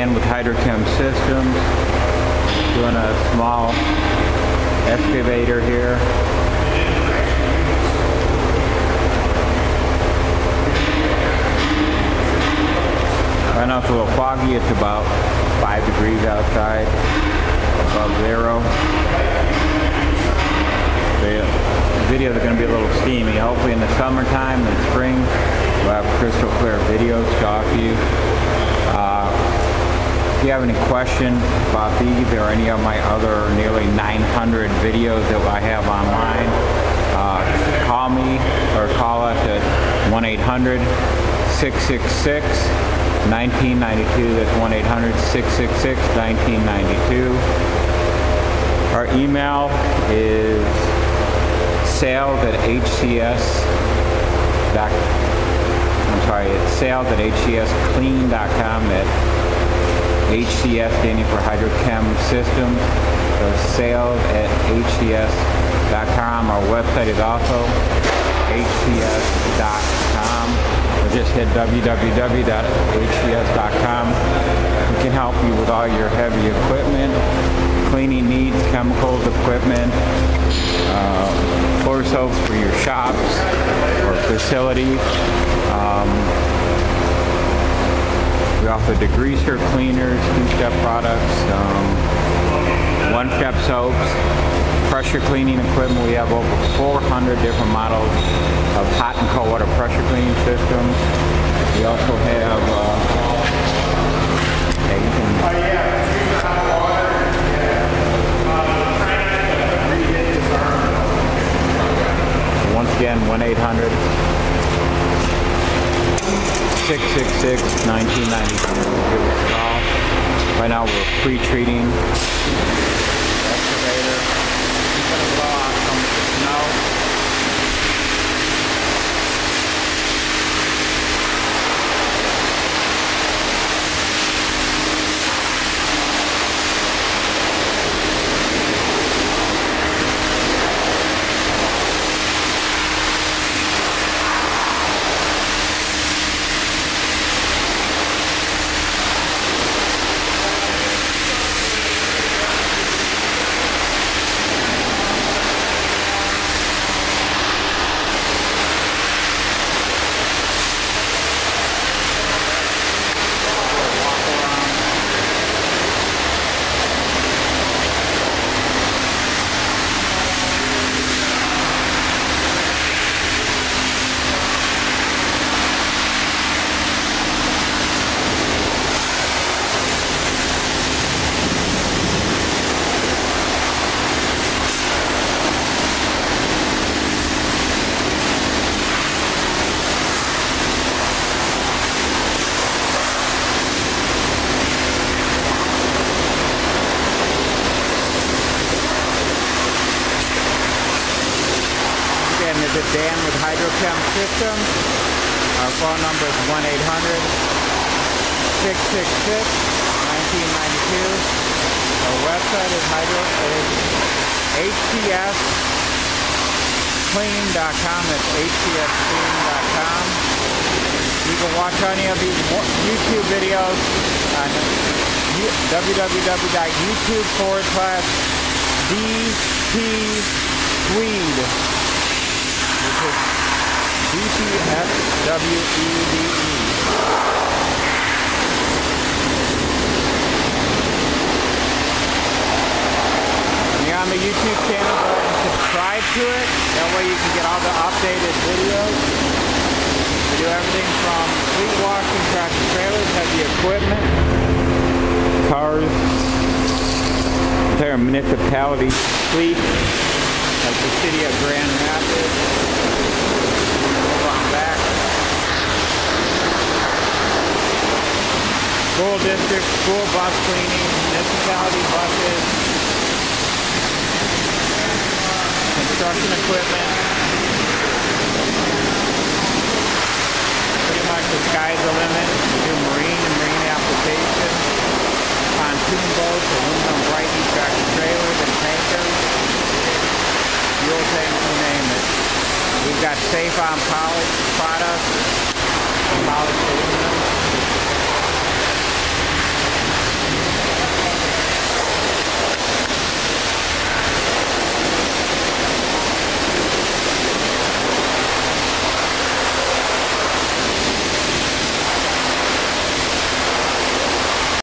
Dan with Hydrochem Systems, doing a small excavator here. Right now it's a little foggy, it's about 5 degrees outside, above zero. The videos are going to be a little steamy. Hopefully in the summertime and spring we'll have crystal clear videos to offer you. If you have any questions about these or any of my other nearly 900 videos that I have online, call me or call us at 1-800-666-1992. That's 1-800-666-1992. Our email is sales@hcsclean.com. At HCS standing for Hydrochem Systems. So sales@hcs.com. Our website is also hcs.com. Or just hit www.hcs.com. We can help you with all your heavy equipment, cleaning needs, chemicals, equipment, floor soaps for your shops or facilities. We offer degreaser, cleaners, two-step products, one-step soaps, pressure cleaning equipment. We have over 400 different models of hot and cold water pressure cleaning systems. We also have once again, 1-800-666-1992. Right now we're pre-treating the excavator. It's going to blow out some of the snow. This is Dan with Hydrochem Systems. Our phone number is 1-800-666-1992. Our website is hcsclean.com. That's hcsclean.com. You can watch any of these YouTube videos on www.youtube.com/DTSwede. Which is DTSWEDE. When you're on the YouTube channel, go ahead and subscribe to it. That way you can get all the updated videos. We do everything from fleet washing, tractor trailers, heavy equipment, cars, entire municipality fleet, like the city of Grand Rapids. Over on back. School district, school bus cleaning, municipality buses, construction equipment. Pretty much the sky's the limit. We do marine and marine applications, pontoon boats, aluminum brightening, tractor trailers, and tankers. Fuel tanks, you name it. We've got safe on polish,